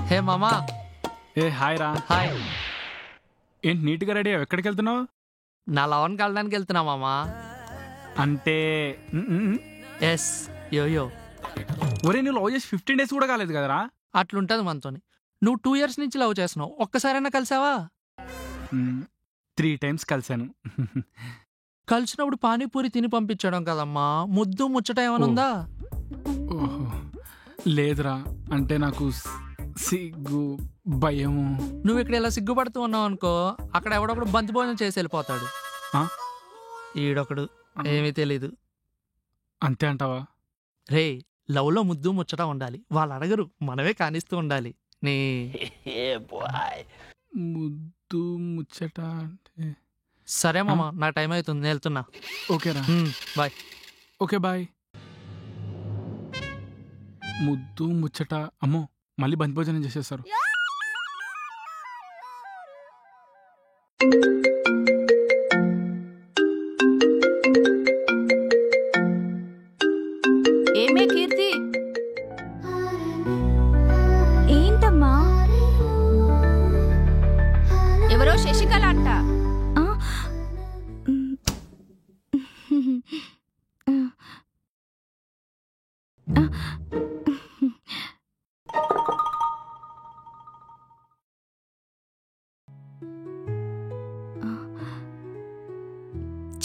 హే మామా. ఏ హాయ్ రా. హాయ్. ఏంటి నీట్గా రెడీ అయ్యావు? ఎక్కడికి వెళ్తున్నావు? నా లవన్ కలడానికి వెళ్తున్నా మామా. అంటే ఎస్ యోయో. ఒరే నువ్వు లవ్ చేసి 15 days కూడా కాలేదు కదరా. అట్లుంటది మనతోని. నువ్వు 2 years నుంచి లవ్ చేస్తున్నావు, ఒక్కసారైనా కలిసావా? 3 times కలిశాను. కలిసినప్పుడు పానీపూరి తిని పంపించడం కదమ్మా, ముద్దు ముచ్చట ఏమనుందా? ఓహో లేదురా, అంటే నాకు సిగ్గు భయము. నువ్వు ఇక్కడ ఇలా సిగ్గుపడుతూ ఉన్నావు అనుకో, అక్కడ ఎవడొకడు బంతి భోజనం చేసి వెళ్ళిపోతాడు. ఈడొకడు ఏమీ తెలీదు. అంతే అంటావా? రే, లవ్లో ముద్దు ముచ్చట ఉండాలి, వాళ్ళు అడగరు, మనమే కానిస్తూ ఉండాలి. నీ ముద్దు ముచ్చట అంటే సరే మామ, నా టైం అవుతుంది, నేను వెళ్తున్నా. ఓకేరా, బాయ్. Okay bye. ముద్దు ముచ్చట, అమ్మో మళ్ళీ బంతి భోజనం చేసేస్తారు. ఏమే కీర్తి, ఏంటమ్మా? ఎవరో శశికళ అంట.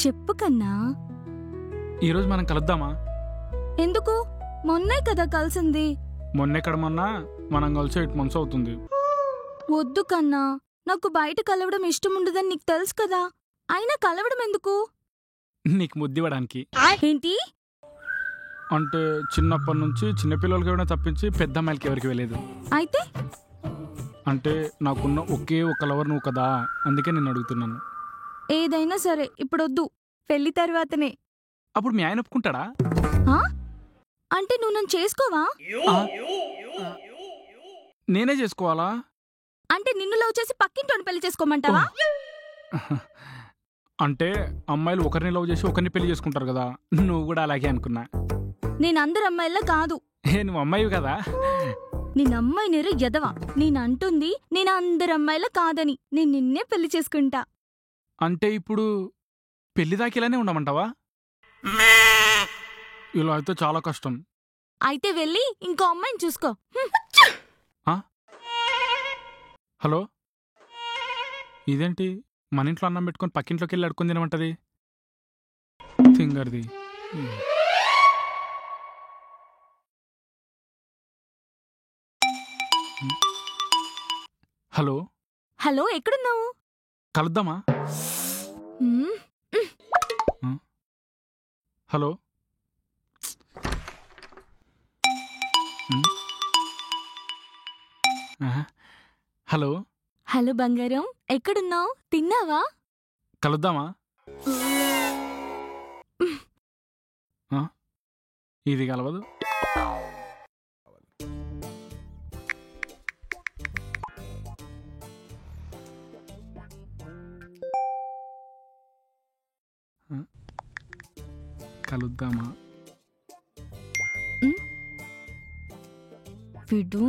చెప్పు కన్నా. ఈరోజు మనం కలుద్దామా? ఎందుకు? మొన్నే కదా కలిసింది. మొన్నెక్కడ మొన్నా మనం కలిసి 8 months అవుతుంది. వద్దు కన్నా, నాకు బయట కలవడం ఇష్టం ఉండదని నీకు తెలుసు కదా. అయినా కలవడం ఎందుకు? నీకు ముద్దివ్వడానికి. ఏంటి అంటే చిన్నప్పటి నుంచి చిన్నపిల్లలకి ఎవరైనా తప్పించి పెద్ద అమ్మాయిలకి ఎవరికి వెళ్ళలేదు. అయితే అంటే నాకున్న ఒకే ఒక లవర్ నువ్వు కదా, అందుకే నేను అడుగుతున్నాను. ఏదైనా సరే ఇప్పుడొద్దు, పెళ్లి తర్వాతనే. అప్పుడు మీ ఆయన ఒప్పుకుంటాడా? అంటే నువ్వు నన్ను చేసుకోవా? నేనే చేసుకోవాలా? అంటే నిన్ను లవ్ చేసి పక్కింటోని పెళ్లి చేసుకోమంటావా? అంటే అమ్మాయిలు ఒకరిని లవ్ చేసి ఒకరిని పెళ్లి చేసుకుంటారు కదా, నువ్వు కూడా అలాగే అనుకున్నా. నేను అందరు అమ్మాయిలా కాదు. నువ్వు అమ్మాయి కదా. నేను అమ్మాయి నేరు ఎదవా. నేను అంటుంది నేను అందరు అమ్మాయిలా కాదని. నేను నిన్నే పెళ్లి చేసుకుంటా. అంటే ఇప్పుడు పెళ్లి దాకా ఇలానే ఉండమంటావా? ఇలా అయితే చాలా కష్టం. అయితే వెళ్ళి ఇంకో అమ్మాయిని చూసుకో. హలో, ఇదేంటి మన ఇంట్లో అన్నం పెట్టుకొని పక్కింట్లోకి వెళ్ళి అడుక్కొని తినమంటది ఫింగర్ది. హలో హలో, ఎక్కడున్నావు? కలుద్దామా? హలో హలో హలో బంగారం, ఎక్కడున్నావు? తిన్నావా? కలుద్దామా? ఇది కలవదు. కలుద్దామా? విడు.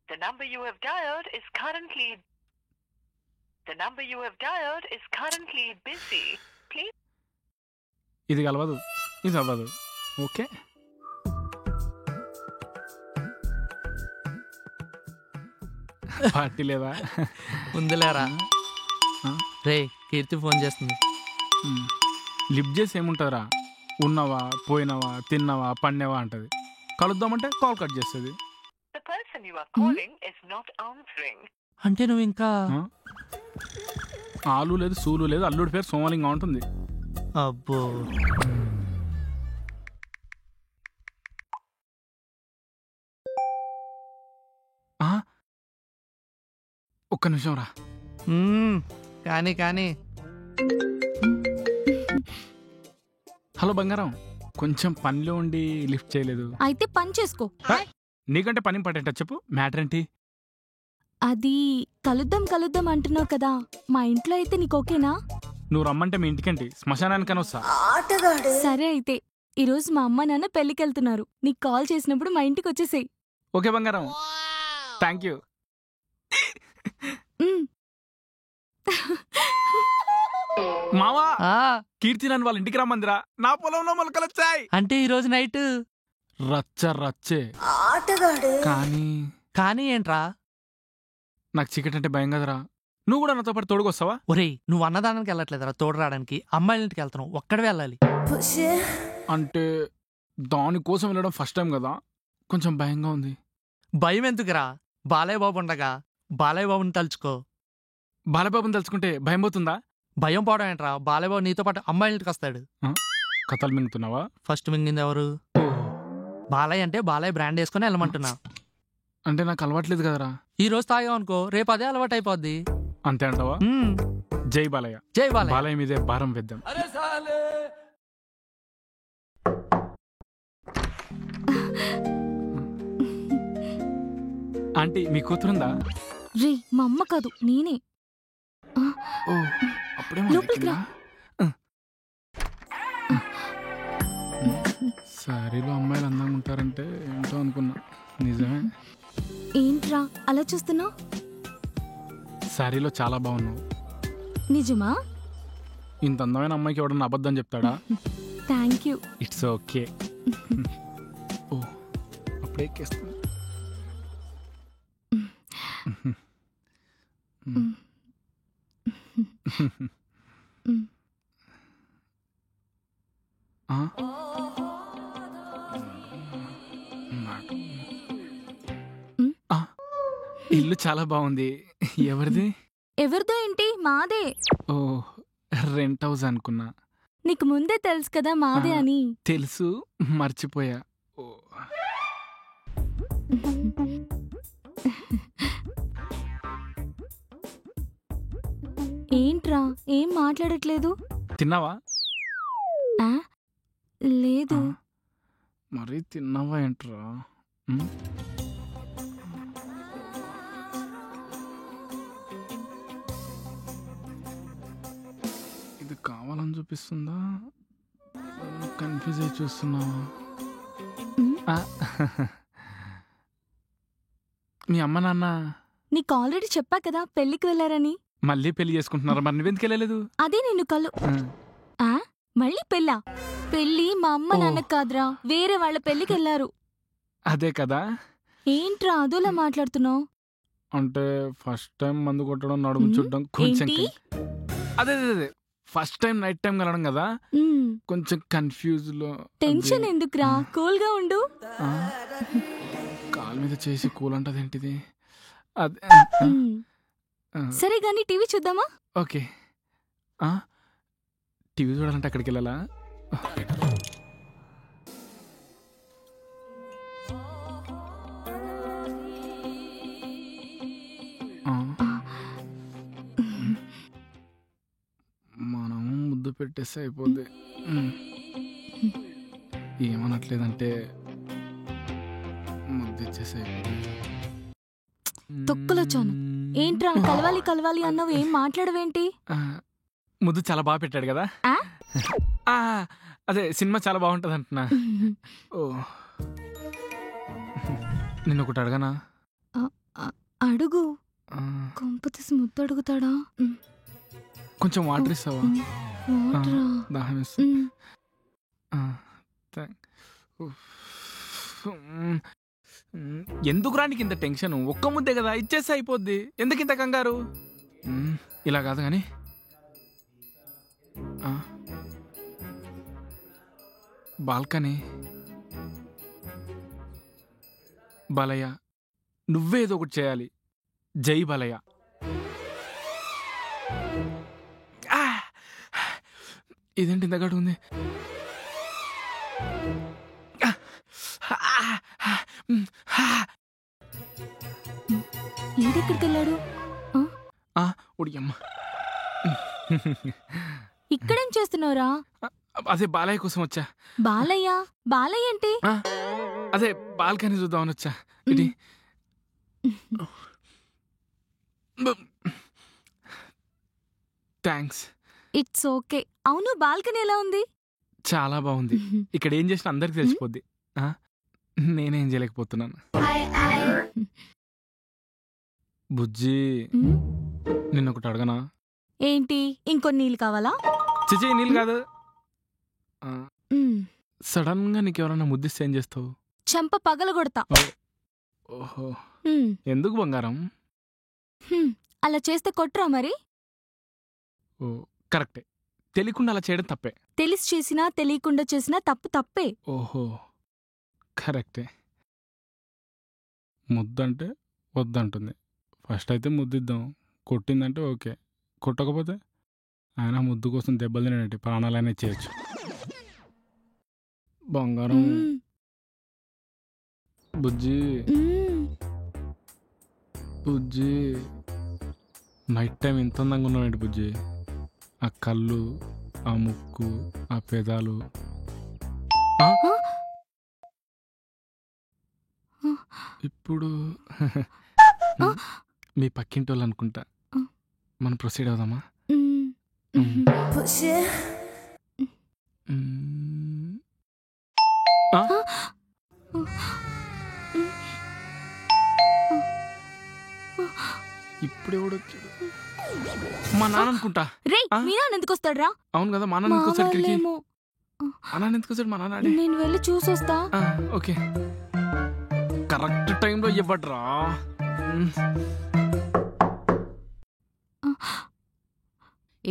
The number you have dialed is currently busy. Please. ఇది కలవదు, ఇది అవ్వదు. ఓకే, పార్టీ లేదా? ఉందిలేరా. రే, కీర్తి ఫోన్ చేస్తుంది. లిఫ్ట్ చేసి ఏముంటుందిరా, ఉన్నావా, పోయినావా, తిన్నావా, పడినావా అంటది. కలుద్దామంటే కాల్ కట్ చేస్తుంది. The person you are calling is not answering. అంటే నువ్వు ఇంకా ఆలు లేదు, సూలు లేదు, అల్లుడి పేరు సోమలింగం ఉంటుంది. అబ్బో. ఒక్క నిమిషం రా. కానీ హలో బంగారం, కొంచెం పనిలో ఉండి లిఫ్ట్ చేయలేదు. అయితే పని చేసుకో. నీకంటే పని ఇంపార్టెంట్. చెప్పు, మ్యాటర్ ఏంటి? అది కలుద్దాం అంటున్నావు కదా, మా ఇంట్లో అయితే నీకు ఓకేనా? నువ్వు రమ్మంటే మీ ఇంటికేంటి, శ్మశానానికని వస్తా. సరే అయితే ఈరోజు మా అమ్మ నాన్న పెళ్లికెళ్తున్నారు. నీకు కాల్ చేసినప్పుడు మా ఇంటికి వచ్చేసేయ్. ఓకే బంగారం, థ్యాంక్ యూ. మావా, ఆ, కీర్తి నన్ను వాళ్ళ ఇంటికి రమ్మందిరా. నా పొలంలో మొలకలు వచ్చాయి. అంటే ఈ రోజు నైట్ రచ్చ రచ్చే, కానీ ఏంట్రా? నాకు చికెట్ అంటే భయం కదరా. నువ్వు కూడా నాతో పాటు తోడుకొస్తావా? ఒరేయ్, నువ్వు అన్నదానానికి వెళ్ళట్లేదురా, తోడు రావడానికి. అమ్మాయిల ఇంటికి వెళ్తున్నావు, ఒక్కడే వెళ్ళాలి. అంటే దానికోసం వెళ్ళడం ఫస్ట్ టైం కదా, కొంచెం భయంగా ఉంది. భయం ఎందుకురా? బాలయ్య బాబు ఉండగా బాలయ్య బాబుని తలుచుకో. బాలబాబుని తలుచుకుంటే భయం పోతుందా? భయం పోవడం ఏంట్రా? బాలయ్య బాబు నీతో పాటు అమ్మాయిల ఇంటికి వస్తాడు. కథలు మింగుతున్నావా? ఫస్ట్ మింగింది ఎవరు? బాలయ్య అంటే బాలయ్య బ్రాండ్ వేసుకుని వెళ్ళమంటున్నా. అంటే నాకు అలవాట్లేదు కదరా. ఈ రోజు తాగావు అనుకో, రేపు అదే అలవాటు అయిపోద్ది. అంతే అంటావా? జై బాలయ్య. జై బాలయ్య. బాలయ్య మీదే భారం వేద్దాం. ఆంటీ, మీ కూతురుందా? రే, మా అమ్మ కాదు, నేనే. ఓ, అప్పుడే లోపలికి రా. సారీలో అమ్మాయిలు అందంగా ఉంటారంటే ఏంటో అనుకున్నా. నిజమే. ఏంట్రా అలా చూస్తున్నావు? సారీలో చాలా బాగున్నావు. నిజమా? ఇంత అందమైన అమ్మాయికి ఎవడన్నా అబద్ధం చెప్తాడా? Thank you. It's okay. ఓ, అప్పుడే ఎక్కేస్తుంది. ఇల్లు చాలా బాగుంది. ఎవరిది? ఎవరిదో ఏంటి, మాదే. ఓ, రెంట్ హౌస్ అనుకున్నా. నీకు ముందే తెలుసు కదా మాదే అని. తెలుసు, మర్చిపోయా. ఓ, ఏంట్రా ఏం మాట్లాడట్లేదు? తిన్నావా? లేదు. మరి తిన్నావా ఏంట్రా? ఇది కావాలని చూపిస్తుందా, కన్ఫ్యూజ్ అయి చూస్తున్నావా? మీ అమ్మ నాన్న నీకు ఆల్రెడీ చెప్పా కదా పెళ్లికి వెళ్ళారని. మళ్ళీ పెళ్లి చేసుకుంటున్నారా? మరి నువ్వెందుకు వెళ్ళలేదు? అదే నిన్ను మళ్ళీ పెళ్ళా? పెళ్ళి మా అమ్మ నాన్న కాదురా, వేరే వాళ్ళ పెళ్లికి వెళ్ళారు. అదే కదా. ఏంట్రా అదోలా మాట్లాడుతున్నావు? అంటే ఫస్ట్ టైం మందు కొట్టడం, నడుము చుట్టడం కొంచెం. అదే అదే ఫస్ట్ టైం నైట్ టైం కలడం కదా, కొంచెం కన్ఫ్యూజ్ లో. టెన్షన్ ఎందుకురా, కూల్ గా ఉండు. కాలు మీద చేసి కూల్ అంటది ఏంటిది? అదే. సరే గానీ టీవీ చూద్దామా? ఓకే. టీవీ చూడాలంటే అక్కడికి వెళ్ళాలా? మనం ముద్దు పెట్టేస్తే అయిపోద్ది. ఏమనట్లేదంటే ముద్దు ఇచ్చేసి అయిపోద్ది. తొక్కలొచ్చాను. ఏంట్రా కలవాలి కలవాలి అన్నావు, ఏం మాట్లాడవేంటి? ముద్దు చాలా బాగా పెట్టాడు కదా. అదే సినిమా చాలా బాగుంటది అంటున్నా. ఓ, నిన్న ఒకటి అడగనా? అడుగు. కొంపతీసి ముద్దు అడుగుతాడా? కొంచెం వాటర్ ఇస్తావా? దాహం ఇస్తా. ఎందుకు రానికి ఇంత టెన్షన్? ఒక్క ముద్దే కదా, ఇచ్చేస్తే అయిపోద్ది. ఎందుకు ఇంత కంగారు? ఇలా కాదు కానీ బాల్కనీ. బాలయ్య, నువ్వేదో ఒకటి చేయాలి. జై బాలయ్య. ఇదేంటి ఇంతగాడు ఉంది? ఈడెక్కడికి వెళ్ళాడు? ఉడియమ్మ, ఇక్కడేం చేస్తున్నావురా? అదే బాలయ్య కోసం వచ్చా. బాలయ్య? బాలయ్య ఏంటి? అదే బాల్కనీ చూద్దామని వచ్చా. ఇది థ్యాంక్స్. It's okay. అవును, బాల్కనీ ఎలా ఉంది? చాలా బాగుంది. ఇక్కడ ఏం చేసినా అందరికి తెలిసిపోద్ది. నేనేం చేయలేకపోతున్నాను. బుజ్జి, నిన్నొకటి అడగనా? ఏంటి, ఇంకొన్ని నీళ్ళు కావాలా? చిచి, నీళ్ళు కాదు. సడన్ గా నీకెవరన్నా ముద్దిస్తే ఏం చేస్తావు? చెంప పగలగొడతా. ఓహో, ఎందుకు బంగారం? అలా చేస్తే కొట్రా మరి? ఓ కరెక్టే, తెలియకుండా అలా చేయడం తప్పే. తెలిసి చేసినా తెలియకుండా చేసినా తప్పు తప్పే. ఓహో కరెక్టే. ముద్దంటే వద్దంటుంది. ఫస్ట్ అయితే ముద్దిద్దాం. కొట్టిందంటే ఓకే, కొట్టకపోతే ఆయన ముద్దు కోసం దెబ్బలు తినేటి ప్రాణాలనే చేయొచ్చు. బంగారం. బుజ్జి, బుజ్జి, నైట్ టైం ఇంత అందంగా ఉన్నావేంటి బుజ్జి? ఆ కళ్ళు, ఆ ముక్కు, ఆ పెదాలు. ఇప్పుడు మీ పక్కింటి వాళ్ళు అనుకుంటా. మనం ప్రొసీడ్ అవుదామా? ఇప్పుడు ఎవడొచ్చాడు? మా నాన్న అనుకుంటా. మీ నాన్న ఎందుకు వస్తాడ్రా? అవును కదా, మా నాన్న ఎందుకు వచ్చాడు ఇక్కడికి? మా నాన్న ఎందుకు వచ్చాడు? మా నాన్న నేను వెళ్ళి చూసొస్తా. ఓకే, కరెక్ట్ టైంలో ఇవ్వడ్రా.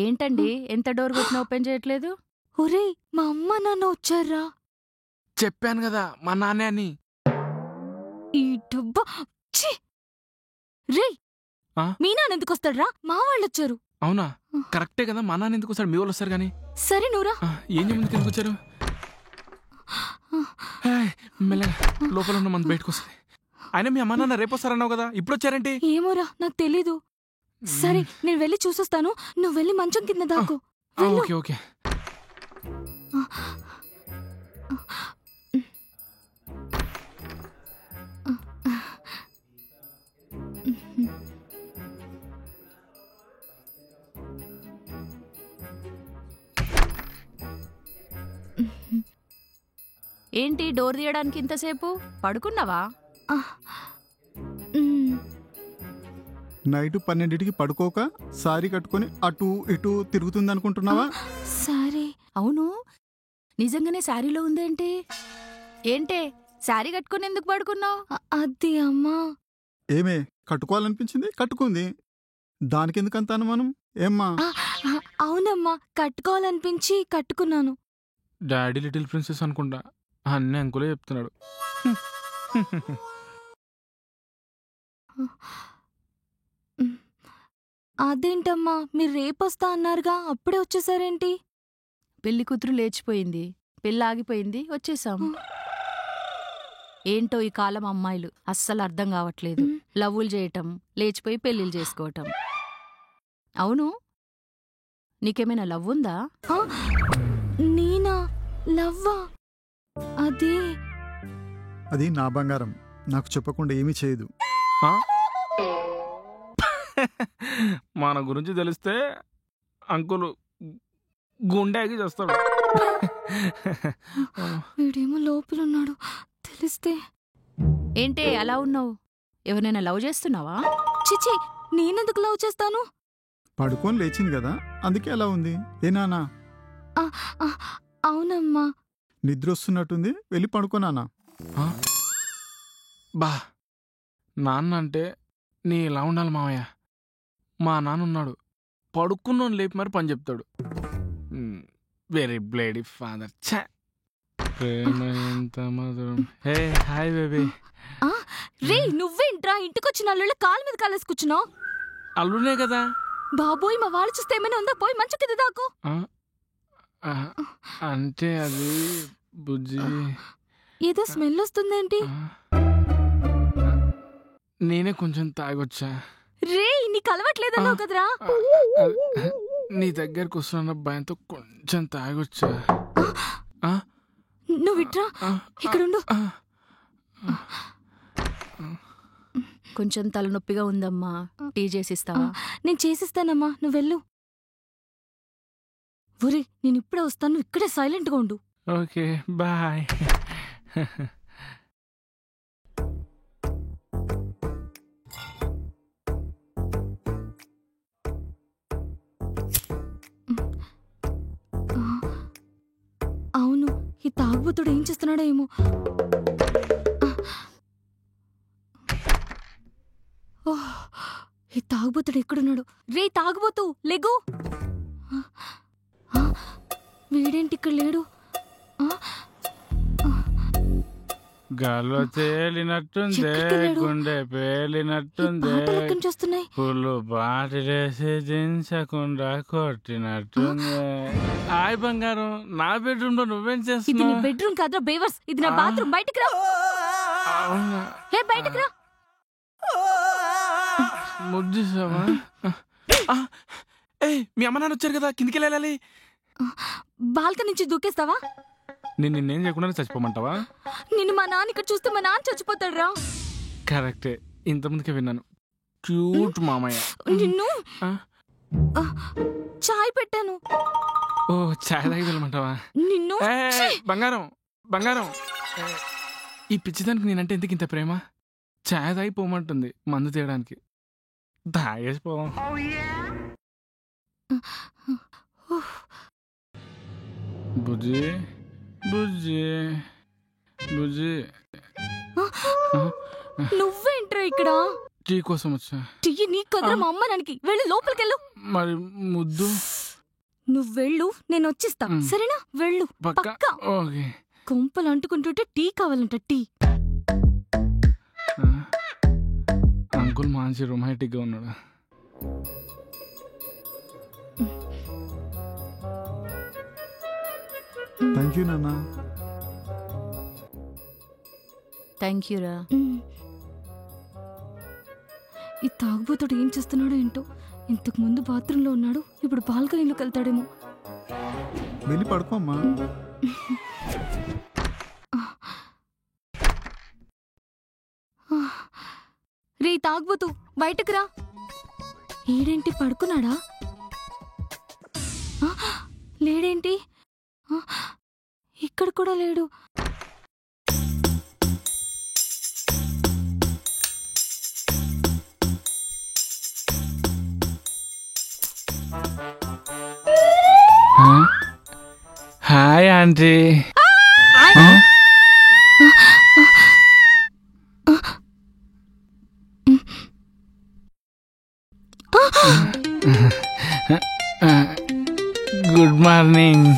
ఏంటండి ఎంత డోర్ కొట్టినా ఓపెన్ చేయట్లేదు? ఒరే, మా అమ్మ నాన్న వచ్చారా? చెప్పాను కదా మా నాన్నే అని. ఈ డబ్బా రే, మీ నాన్న ఎందుకు వస్తాడ్రా? మా వాళ్ళు వచ్చారు. అవునా, కరెక్టే కదా, మా నాన్న ఎందుకు వస్తాడు? మీ వాళ్ళు వస్తారు కానీ. సరే నువ్వురా. ఏం చెప్పి ఎందుకు వచ్చారు? మెల్లగా, లోపల ఉన్న మంది బయటకు వస్తుంది. ఆయన మీ అమ్మ నాన్న రేపు వస్తారన్నావు కదా, ఇప్పుడు వచ్చారేంటి? ఏమోరా, నాకు తెలీదు. సరే, నేను వెళ్ళి చూసొస్తాను. నువ్వు వెళ్ళి మంచం కింద దాకు. Okay okay. ఏంటి డోర్ తీయడానికి ఇంతసేపు? పడుకున్నావా? నైట్ 12కి పడుకోక సారీ కట్టుకొని అటు ఇటు తిరుగుతుందనుకుంటున్నావా? సరే. అవును, నిజంగానే శారీలో ఉందేంటి? ఏంటే శారీ కట్టుకుని ఎందుకు పడుకున్నావు? అది అమ్మా. ఏమే, కట్టుకోవాలనిపించింది, కట్టుకుంది. దానికెందుకంత అనుమానం? ఏమ్మా? అవునమ్మా, కట్టుకోవాలనిపించి కట్టుకున్నాను. డాడీ లిటిల్ ప్రిన్సెస్ అనుకుంటా, అన్నీ అంకులే చెప్తున్నాడు. అదేంటమ్మా, మీరు రేపొస్తా అన్నారుగా, అప్పుడే వచ్చేసారేంటి? పెళ్లి కూతురు లేచిపోయింది, పెళ్ళి ఆగిపోయింది, వచ్చేసాం. ఏంటో ఈ కాలం అమ్మాయిలు అస్సలు అర్థం కావట్లేదు. లవ్వులు చేయటం, లేచిపోయి పెళ్లిళ్ళు చేసుకోవటం. అవును, నీకేమైనా లవ్ ఉందా? నేనా? లవ్వా? అది నా బంగారం, నాకు చెప్పకుండా ఏమీ చేయదు. మన గురించి తెలిస్తే అంకులు గుండెకి చేస్తాడు. వీడేమో లోపలున్నాడు, తెలిస్తే. ఏంటే అలా ఉన్నావు? ఎవరైనా లవ్ చేస్తున్నావా? చిచి, నేనెందుకు లవ్ చేస్తాను? పడుకొని లేచింది కదా, అందుకే అలా ఉంది. ఏ నానా? అవునమ్మా. నిద్ర వస్తున్నట్టుంది, వెళ్ళి పడుకోనానా. బా, నాన్న అంటే నీ ఇలా ఉండాలి మావయ్య. మా నాన్న ఉన్నాడు, పడుకున్నోని లేపి మరి పని చెప్తాడు. Very బ్లేడీ father. ప్రేమ ఎంత మధురం. Hey hi baby. రే, నువ్వేంట్రా ఇంటికొచ్చిన అల్లుళ్ళ కాలు మీద కాలేసి కూర్చున్నావు? అల్లునే కదా. బాబోయ్, మా వాళ్ళు చూస్తే ఏమైనా ఉందా? పోయి మంచం కింద దాకు. అంటే అది బుజ్జి, ఏదో స్మెల్ వస్తుందేంటి? నేనే కొంచెం తాగొచ్చా. రే, నీకు అలవాట్లేదన్నావు కదరా. నీ దగ్గరకు వస్తున్న భయంతో కొంచెం తాగొచ్చా. నువ్వు ఇట్రా, ఇక్కడుండు. కొంచెం తలనొప్పిగా ఉందమ్మా, టీ చేసిస్తావా? నేను చేసిస్తానమ్మా, నువ్వు వెళ్ళు. ఒరే నేను ఇప్పుడే వస్తాను, ఇక్కడే సైలెంట్ గా ఉండు. Okay bye. అవును, ఈ తాగుబోతుడు ఏం చేస్తున్నాడో ఏమో. ఓహ్, ఈ తాగుబోతుడు ఎక్కడున్నాడు? రే తాగుబోతు లెగు. వీడేంటి ఇక్కడ లేడు? గాల్లో తేలినట్టుందే, గుండె పేలినట్టుందే, చేస్తున్నాయి. పుల్లు బాటిలేసి దించకుండా కొట్టినట్టుందే. హాయ్ బంగారం, నా బెడ్రూమ్ లో నువ్వేం ఇది నీ చేస్తున్నావు? బెడ్రూమ్ కాదురా బేవర్స్, ఇది నా బాత్రూమ్. బయటికి రా. అవునా? హే బయటికి రా. ముద్దుసావా? మీ అమ్మ నాన్న వచ్చారు కదా, కిందికి వెళ్ళాలి. బాల్కనీ నుంచి దూకేస్తావా? నిన్నేం చేయకుండా చచ్చిపోమంటావా? నిన్ను మా నాన్న ఇక్కడ చూస్తే మా నాన్న చచ్చిపోతాడు రా. కరెక్టే, ఇంతకుముందుకే విన్నాను. క్యూట్ మామయ్య. నిన్ను చాయ్ పెట్టాను. ఓ చాయ్ తాగి వెళ్ళమంటావా? నిన్ను బంగారం బంగారం, ఈ పిచ్చిదానికి నేనంటే ఎందుకు ఇంత ప్రేమ? చాయ్ తాగి పోమంటుంది మందు తీయడానికి. తాగేసిపోదాం. బుజ్జి బుజ్జి బుజ్జి, నువ్వేంట్రా ఇక్కడ? టీ కోసం వచ్చా. టీ నీకు కదరా, మా అమ్మ నాన్నకి. వెళ్ళు లోపలికెళ్ళు. మరి ముద్దు? నువ్వు వెళ్ళు, నేను వచ్చిస్తా. సరేనా? వెళ్ళు. పక్కా. ఓకే. కొంపలు అంటుకుంటుంటే టీ కావాలంట. టీ. అంకుల్ మంచి రొమాంటిక్ గా ఉన్నాడా? థ్యాంక్ యూ నాన్న. థ్యాంక్ యూ రా. ఈ తాగుబోతుడు ఏం చేస్తున్నాడో ఏంటో. ఇంతకు ముందు బాత్రూంలో ఉన్నాడు, ఇప్పుడు బాల్కనీలోకి వెళ్తాడేమో. వెళ్ళి పడుకోమ్మా. రే తాగుబోతు బయటకు రా. ఏడేంటి పడుకున్నాడా? లేడేంటి? ఇక్కడ కూడా లేడు. Hi aunty. Good morning.